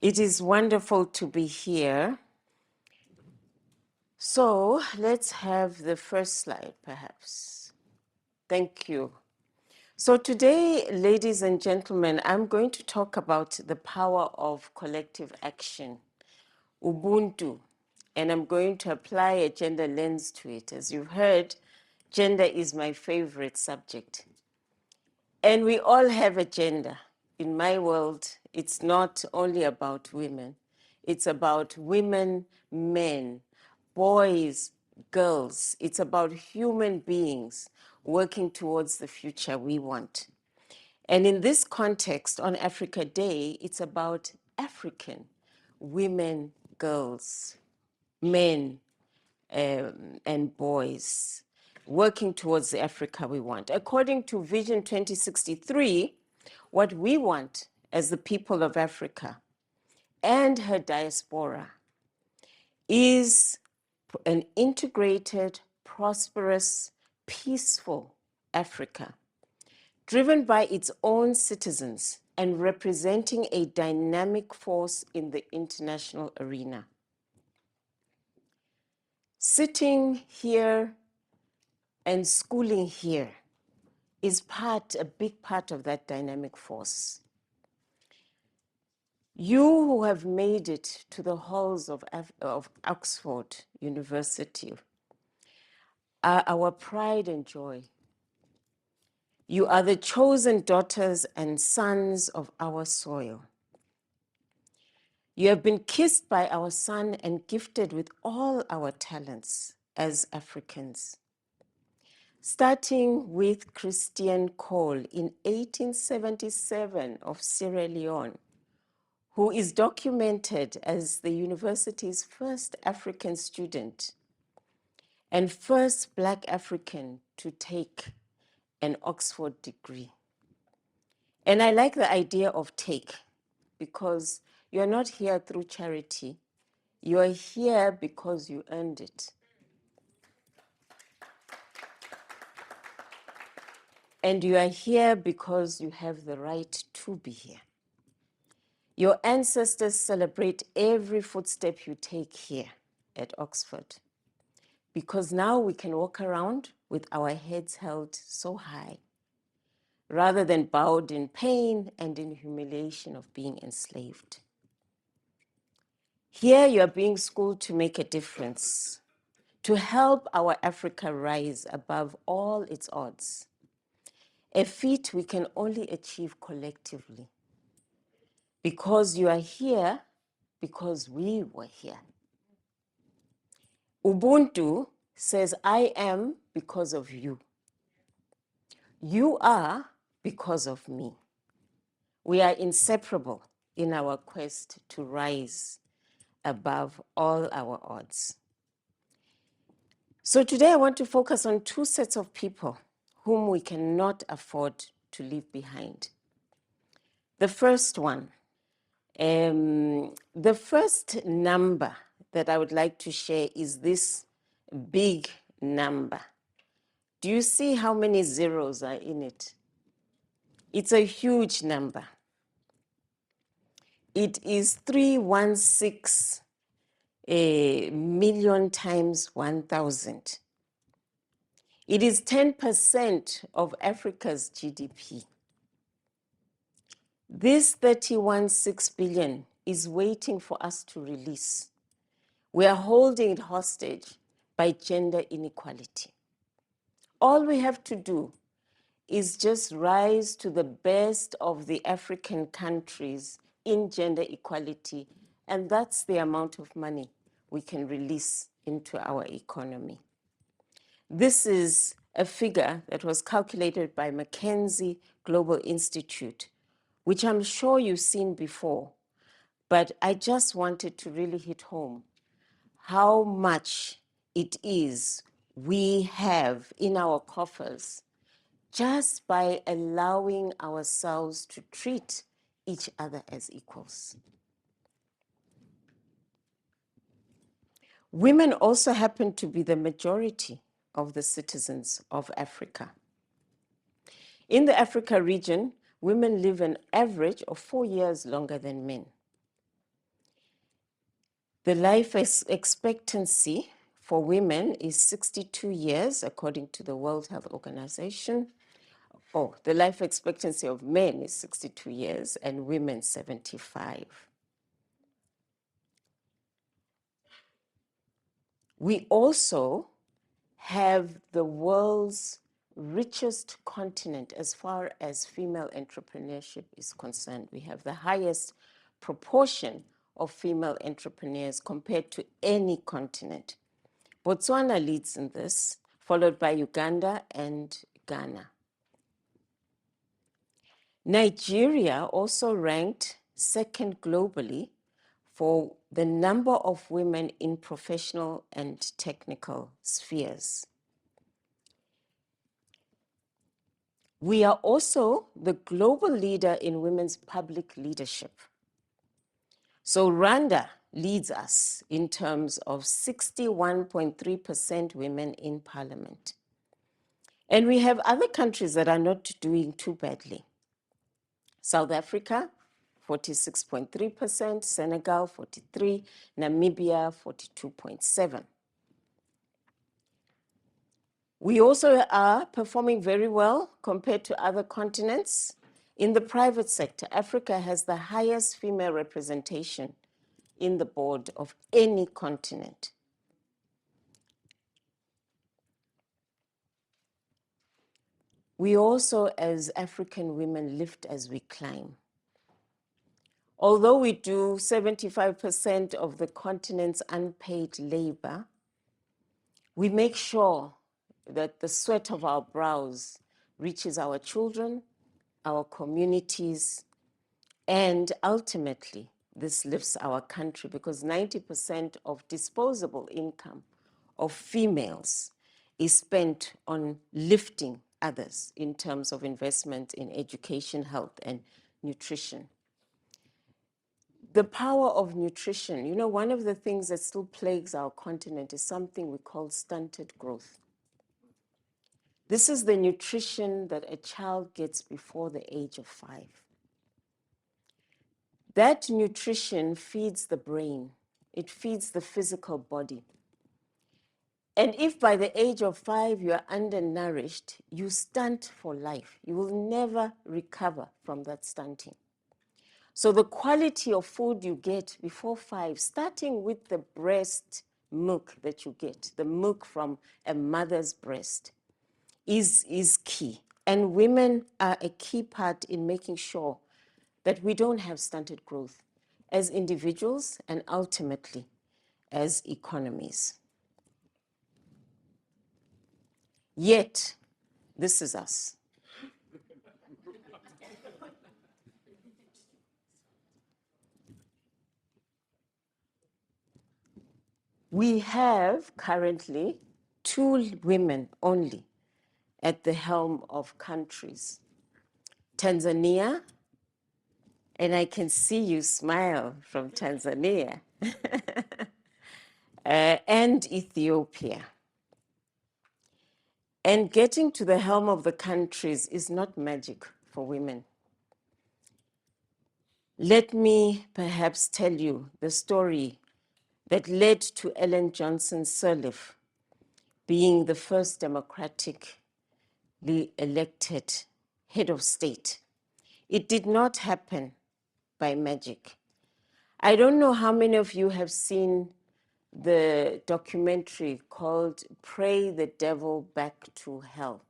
It is wonderful to be here. So let's have the first slide, perhaps. Thank you. So today, ladies and gentlemen, I'm going to talk about the power of collective action, Ubuntu, and I'm going to apply a gender lens to it. As you've heard, gender is my favorite subject. And we all have a gender. In my world, it's not only about women. It's about women, men, boys, girls. It's about human beings working towards the future we want. And in this context, on Africa Day, it's about African women, girls, men, and boys working towards the Africa we want. According to Vision 2063, what we want as the people of Africa and her diaspora is an integrated, prosperous, peaceful Africa, driven by its own citizens and representing a dynamic force in the international arena. Sitting here and schooling here is a big part of that dynamic force. You who have made it to the halls of Oxford University are our pride and joy. You are the chosen daughters and sons of our soil. You have been kissed by our sun and gifted with all our talents as Africans. Starting with Christian Cole in 1877 of Sierra Leone, who is documented as the university's first African student and first Black African to take an Oxford degree. And I like the idea of take, because you're not here through charity. You are here because you earned it. And you are here because you have the right to be here. Your ancestors celebrate every footstep you take here at Oxford, because now we can walk around with our heads held so high, rather than bowed in pain and in humiliation of being enslaved. Here you are being schooled to make a difference, to help our Africa rise above all its odds, a feat we can only achieve collectively, because you are here because we were here. Ubuntu says, I am because of you. You are because of me. We are inseparable in our quest to rise above all our odds. So today I want to focus on two sets of people whom we cannot afford to leave behind. The first one, the first number that I would like to share is this big number. Do you see how many zeros are in it? It's a huge number. It is 316 million times 1,000. It is 10% of Africa's GDP. This 31.6 billion is waiting for us to release. We are holding it hostage by gender inequality. All we have to do is just rise to the best of the African countries in gender equality, and that's the amount of money we can release into our economy. This is a figure that was calculated by McKinsey Global Institute, which I'm sure you've seen before, but I just wanted to really hit home how much it is we have in our coffers just by allowing ourselves to treat each other as equals. Women also happen to be the majority of the citizens of Africa. In the Africa region, women live an average of 4 years longer than men. The life expectancy for women is 62 years, according to the World Health Organization. Oh, the life expectancy of men is 62 years and women 75. We also have the world's richest continent as far as female entrepreneurship is concerned. We have the highest proportion of female entrepreneurs compared to any continent. Botswana leads in this, followed by Uganda and Ghana. Nigeria also ranked second globally for the number of women in professional and technical spheres. We are also the global leader in women's public leadership. So Rwanda leads us in terms of 61.3% women in parliament. And we have other countries that are not doing too badly. South Africa, 46.3%, Senegal, 43%, Namibia, 42.7%. We also are performing very well compared to other continents. In the private sector, Africa has the highest female representation in the board of any continent. We also, as African women, lift as we climb. Although we do 75% of the continent's unpaid labor, we make sure that the sweat of our brows reaches our children, our communities, and ultimately, this lifts our country because 90% of disposable income of females is spent on lifting others in terms of investment in education, health, and nutrition. The power of nutrition. You know, one of the things that still plagues our continent is something we call stunted growth. This is the nutrition that a child gets before the age of 5. That nutrition feeds the brain. It feeds the physical body. And if by the age of 5 you are undernourished, you stunt for life. You will never recover from that stunting. So the quality of food you get before 5, starting with the breast milk that you get, the milk from a mother's breast, is key. And women are a key part in making sure that we don't have stunted growth as individuals and ultimately as economies. Yet, this is us. We have currently 2 women only at the helm of countries. Tanzania, and I can see you smile from Tanzania, and Ethiopia. And getting to the helm of the countries is not magic for women. Let me perhaps tell you the story that led to Ellen Johnson Sirleaf being the first democratically elected head of state. It did not happen by magic. I don't know how many of you have seen the documentary called Pray the Devil Back to Hell.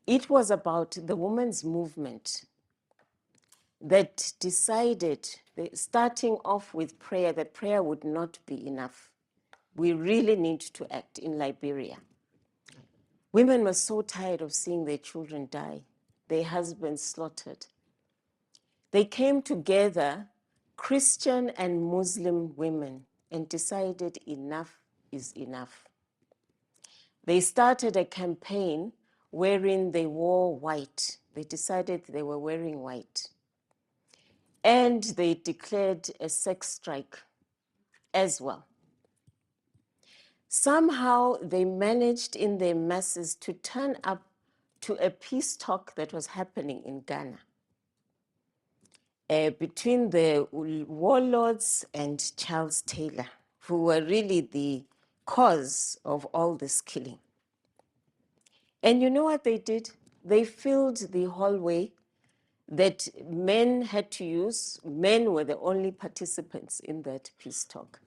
It was about the women's movement that decided, starting off with prayer, that prayer would not be enough. We really need to act in Liberia. Women were so tired of seeing their children die, their husbands slaughtered. They came together, Christian and Muslim women, and decided enough is enough. They started a campaign wherein they wore white. They decided they were wearing white. And they declared a sex strike as well. Somehow they managed in their masses to turn up to a peace talk that was happening in Ghana. between the warlords and Charles Taylor, who were really the cause of all this killing. And you know what they did? They filled the hallway that men had to use. Men were the only participants in that peace talk.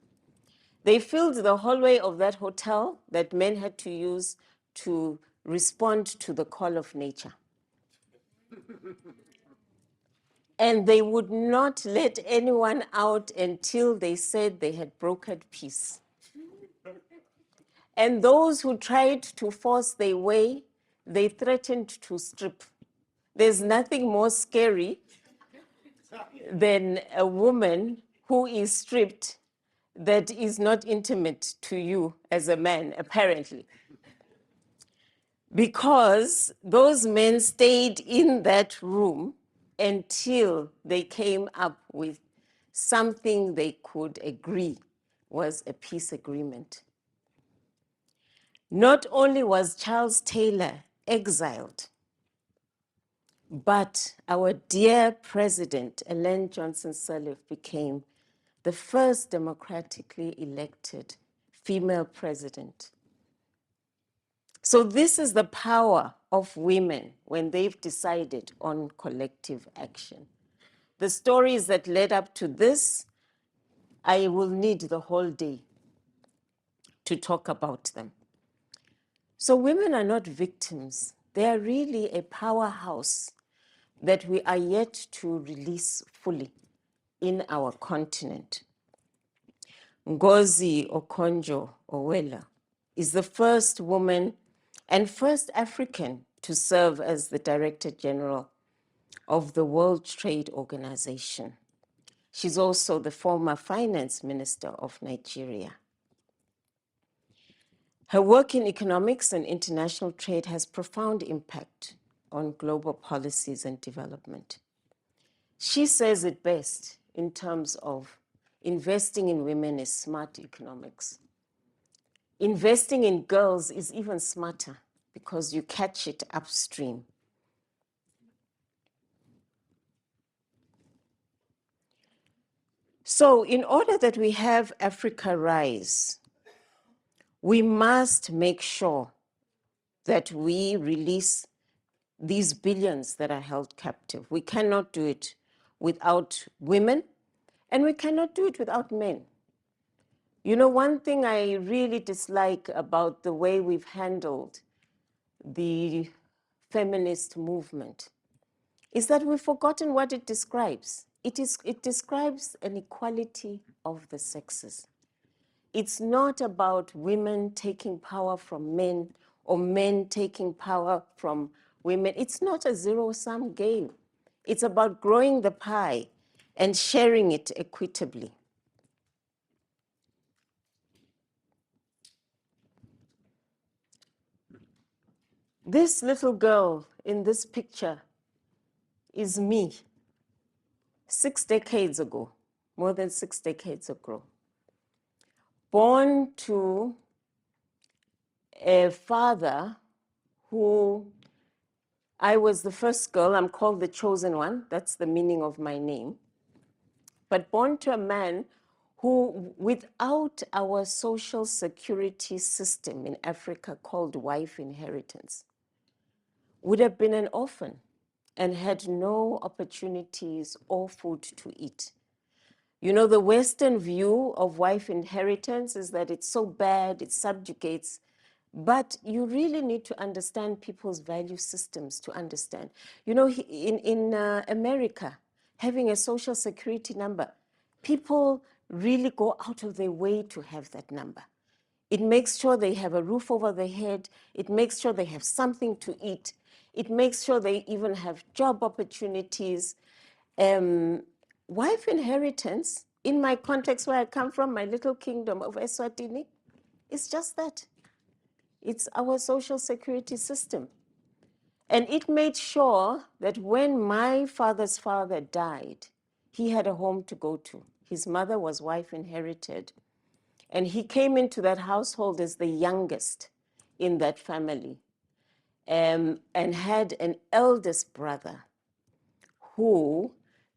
They filled the hallway of that hotel that men had to use to respond to the call of nature. And they would not let anyone out until they said they had brokered peace. And those who tried to force their way, they threatened to strip. There's nothing more scary than a woman who is stripped that is not intimate to you as a man, apparently. Because those men stayed in that room until they came up with something they could agree was a peace agreement. Not only was Charles Taylor exiled, but our dear president, Ellen Johnson Sirleaf, became the first democratically elected female president. So this is the power of women when they've decided on collective action. The stories that led up to this, I will need the whole day to talk about them. So women are not victims. They are really a powerhouse that we are yet to release fully in our continent. Ngozi Okonjo-Iweala is the first woman and first African to serve as the Director General of the World Trade Organization. She's also the former finance minister of Nigeria. Her work in economics and international trade has profound impact on global policies and development. She says it best in terms of investing in women is smart economics. Investing in girls is even smarter because you catch it upstream. So in order that we have Africa rise, we must make sure that we release these billions that are held captive. We cannot do it without women, and we cannot do it without men. You know, one thing I really dislike about the way we've handled the feminist movement is that we've forgotten what it describes. It describes an equality of the sexes. It's not about women taking power from men or men taking power from women. It's not a zero-sum game. It's about growing the pie and sharing it equitably. This little girl in this picture is me 6 decades ago, more than 6 decades ago. Born to a father who, I was the first girl, I'm called the chosen one, that's the meaning of my name, but born to a man who, without our social security system in Africa called wife inheritance, would have been an orphan and had no opportunities or food to eat. You know, the Western view of wife inheritance is that it's so bad, it subjugates, but you really need to understand people's value systems to understand. You know, in America, having a social security number, people really go out of their way to have that number. It makes sure they have a roof over their head. It makes sure they have something to eat. It makes sure they even have job opportunities. Wife inheritance, in my context where I come from, my little kingdom of Eswatini, it's just that. It's our social security system. And it made sure that when my father's father died, he had a home to go to. His mother was wife inherited. And he came into that household as the youngest in that family, and had an eldest brother who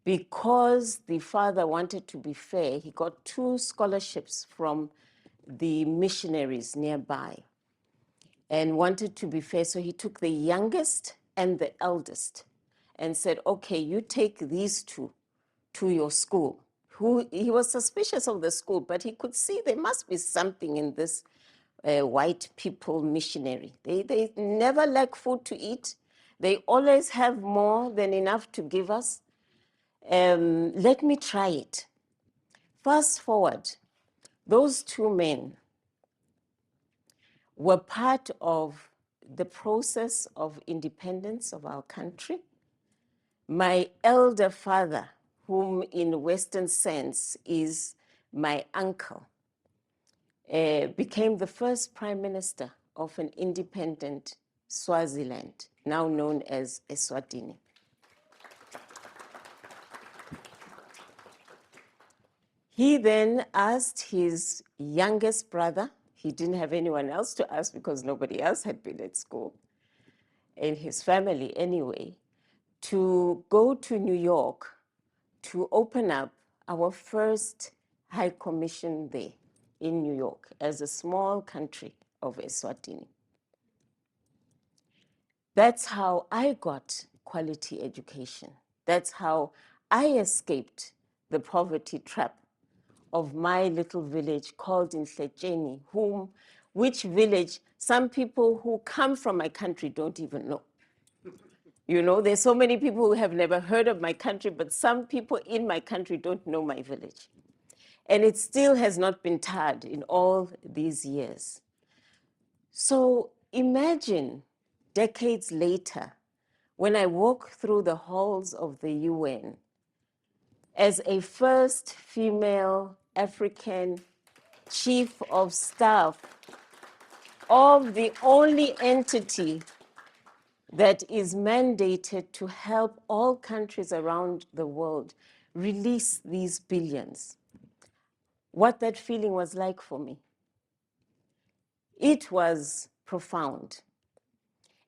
Because the father wanted to be fair, he got 2 scholarships from the missionaries nearby and wanted to be fair. So he took the youngest and the eldest and said, okay, you take these 2 to your school. He was suspicious of the school, but he could see there must be something in this white people missionary. They never lack food to eat. They always have more than enough to give us. Let me try it. Fast forward, those 2 men were part of the process of independence of our country. My elder father, whom in Western sense is my uncle, became the first prime minister of an independent Swaziland, now known as Eswatini. He then asked his youngest brother, he didn't have anyone else to ask because nobody else had been at school, in his family anyway, to go to New York to open up our first High Commission there in New York as a small country of Eswatini. That's how I got quality education. That's how I escaped the poverty trap of my little village called in Khetsiwe, which village some people who come from my country don't even know. You know, there's so many people who have never heard of my country, but some people in my country don't know my village. And it still has not been tarred in all these years. So imagine decades later, when I walk through the halls of the UN as a first female African chief of staff of the only entity that is mandated to help all countries around the world release these billions. What that feeling was like for me. It was profound.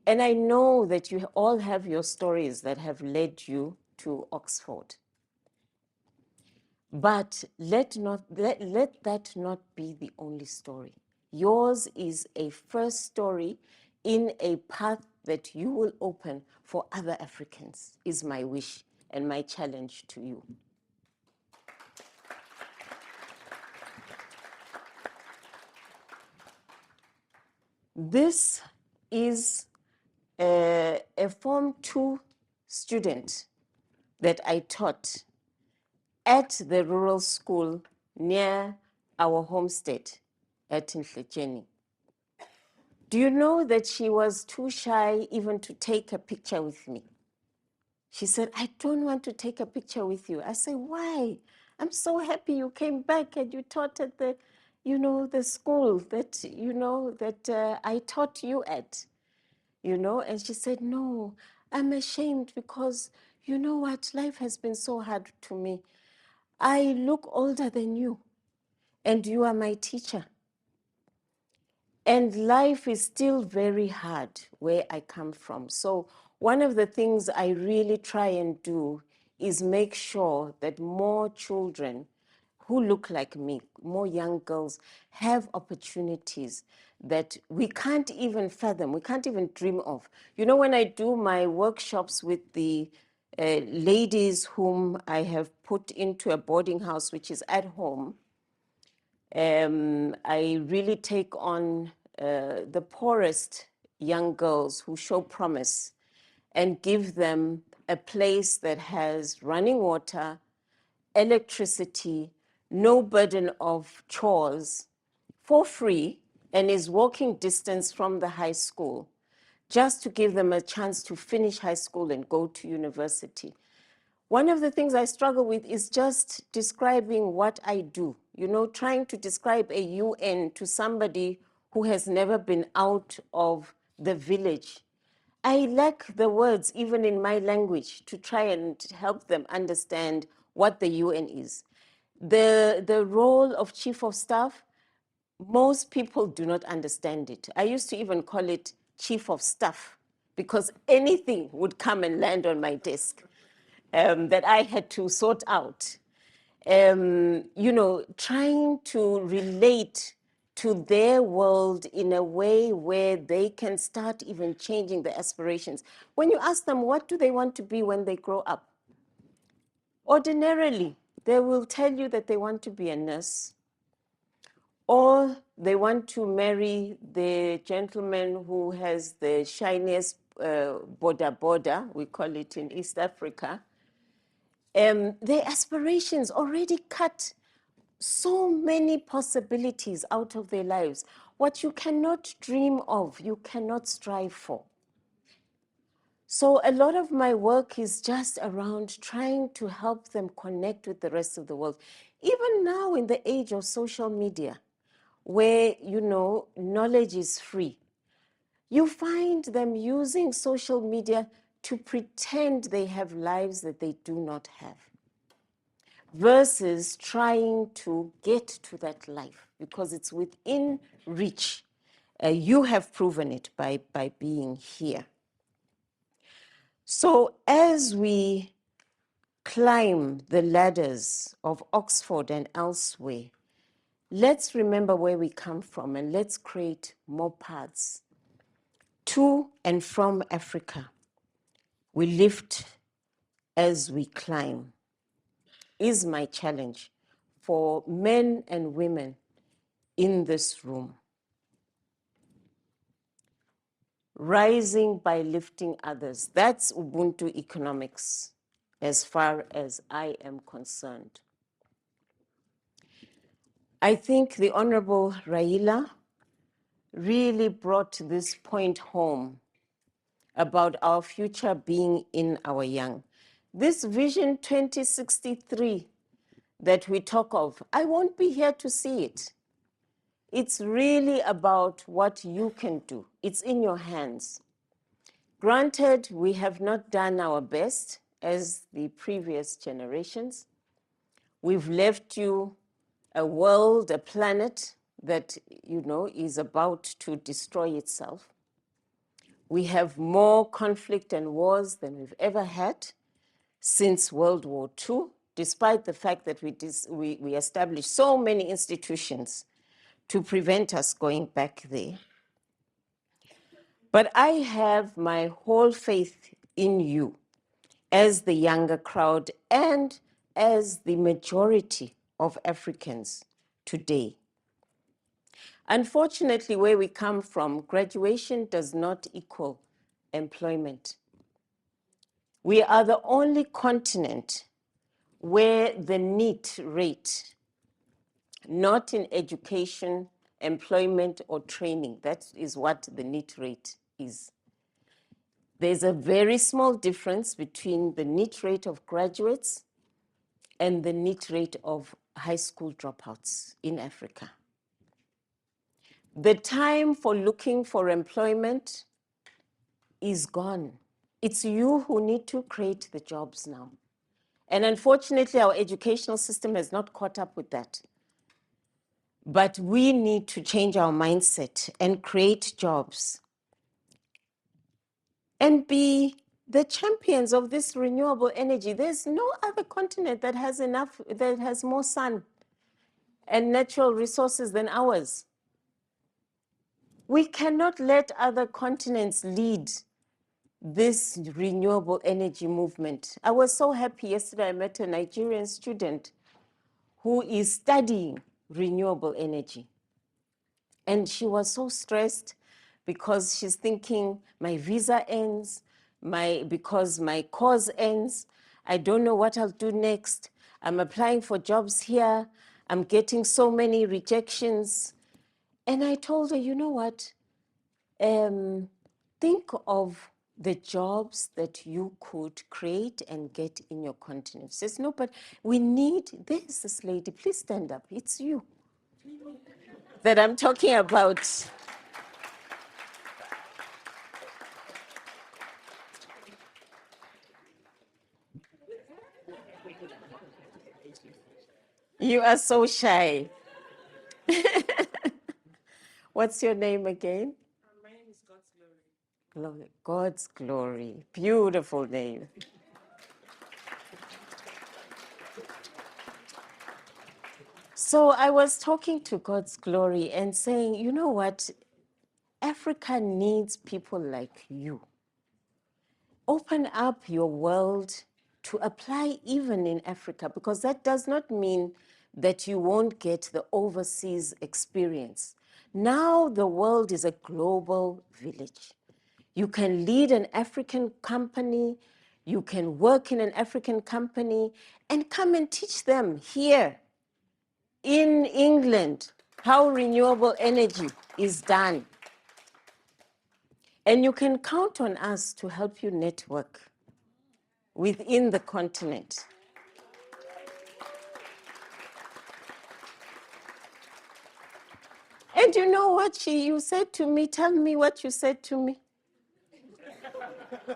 And I know that you all have your stories that have led you to Oxford. But let that not be the only story. Yours is a first story in a path that you will open for other Africans, is my wish and my challenge to you. This is a Form 2 student that I taught at the rural school near our homestead at Khetsiwe. Do you know that she was too shy even to take a picture with me? She said, I don't want to take a picture with you. I said, why? I'm so happy you came back and you taught at the, the school that, I taught you at, And she said, no, I'm ashamed because you know what? Life has been so hard to me. I look older than you and you are my teacher. And life is still very hard where I come from. So one of the things I really try and do is make sure that more children who look like me, more young girls, have opportunities that we can't even fathom, we can't even dream of. You know, when I do my workshops with the ladies whom I have put into a boarding house, which is at home, I really take on the poorest young girls who show promise and give them a place that has running water, electricity, no burden of chores, for free, and is walking distance from the high school, just to give them a chance to finish high school and go to university. One of the things I struggle with is just describing what I do, trying to describe a UN to somebody who has never been out of the village. I lack the words, even in my language, to try and help them understand what the UN is. The role of chief of staff, most people do not understand it. I used to even call it chief of staff because anything would come and land on my desk. that I had to sort out. Trying to relate to their world in a way where they can start even changing the aspirations. When you ask them, what do they want to be when they grow up? Ordinarily, they will tell you that they want to be a nurse, or they want to marry the gentleman who has the shiniest border, we call it in East Africa. Their aspirations already cut so many possibilities out of their lives. What you cannot dream of, you cannot strive for. So a lot of my work is just around trying to help them connect with the rest of the world. Even now in the age of social media, where, knowledge is free, you find them using social media to pretend they have lives that they do not have, versus trying to get to that life because it's within reach. You have proven it by being here. So as we climb the ladders of Oxford and elsewhere, let's remember where we come from and let's create more paths to and from Africa. We lift as we climb is my challenge for men and women in this room. Rising by lifting others. That's Ubuntu economics, as far as I am concerned. I think the Honorable Raila really brought this point home about our future being in our young. This Vision 2063 that we talk of, I won't be here to see it. It's really about what you can do. It's in your hands. Granted, we have not done our best as the previous generations. We've left you a world, a planet that, is about to destroy itself. We have more conflict and wars than we've ever had since World War II, despite the fact that we established so many institutions to prevent us going back there. But I have my whole faith in you as the younger crowd and as the majority of Africans today. Unfortunately, where we come from, graduation does not equal employment. We are the only continent where the NEET rate, not in education, employment, or training, that is what the NEET rate is. There's a very small difference between the NEET rate of graduates and the NEET rate of high school dropouts in Africa. The time for looking for employment is gone. It's you who need to create the jobs now. And unfortunately, our educational system has not caught up with that. But we need to change our mindset and create jobs and be the champions of this renewable energy. There's no other continent that has enough, that has more sun and natural resources than ours. We cannot let other continents lead this renewable energy movement. I was so happy yesterday I met a Nigerian student who is studying renewable energy. And she was so stressed because she's thinking, my visa ends, because my course ends, I don't know what I'll do next. I'm applying for jobs here. I'm getting so many rejections. And I told her, you know what? Think of the jobs that you could create and get in your continent. She says, no, but we need this lady. Please stand up. It's you that I'm talking about. You are so shy. What's your name again? My name is God's Glory. God's Glory. Beautiful name. So I was talking to God's glory and saying, you know what? Africa needs people like you. Open up your world to apply even in Africa, because that does not mean that you won't get the overseas experience. Now the world is a global village. You can lead an African company, you can work in an African company, and come and teach them here in England how renewable energy is done. And you can count on us to help you network within the continent. And you know what you said to me? Tell me what you said to me. I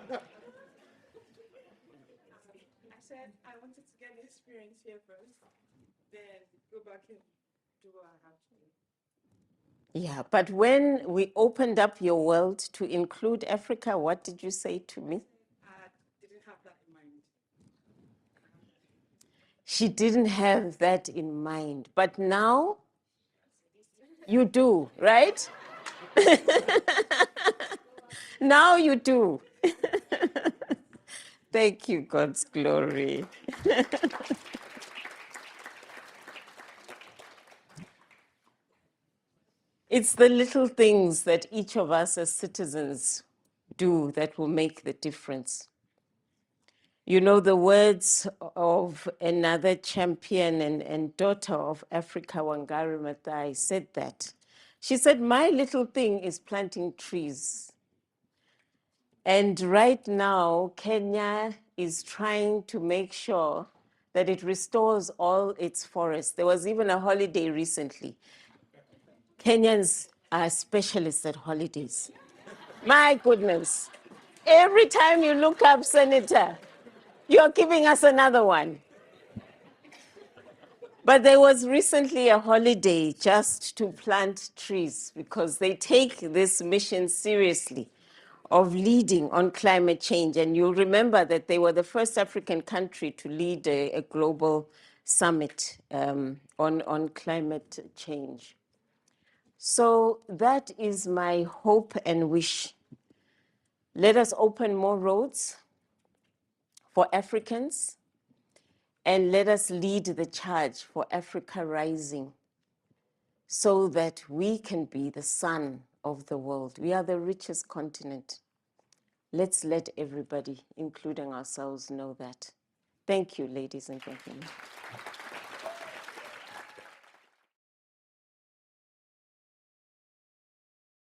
said I wanted to get the experience here first, then go back and do what I have to do. Yeah, but when we opened up your world to include Africa, what did you say to me? I didn't have that in mind. She didn't have that in mind, but now you do, right? Now you do. Thank you, God's glory. It's the little things that each of us as citizens do that will make the difference. You know, the words of another champion and daughter of Africa, Wangari Maathai, said that. She said, my little thing is planting trees. And right now, Kenya is trying to make sure that it restores all its forests. There was even a holiday recently. Kenyans are specialists at holidays. My goodness. Every time you look up, Senator, you're giving us another one. But there was recently a holiday just to plant trees because they take this mission seriously of leading on climate change. And you'll remember that they were the first African country to lead a global summit on climate change. So that is my hope and wish. Let us open more roads for Africans, and let us lead the charge for Africa rising so that we can be the sun of the world. We are the richest continent. Let's let everybody, including ourselves, know that. Thank you, ladies and gentlemen.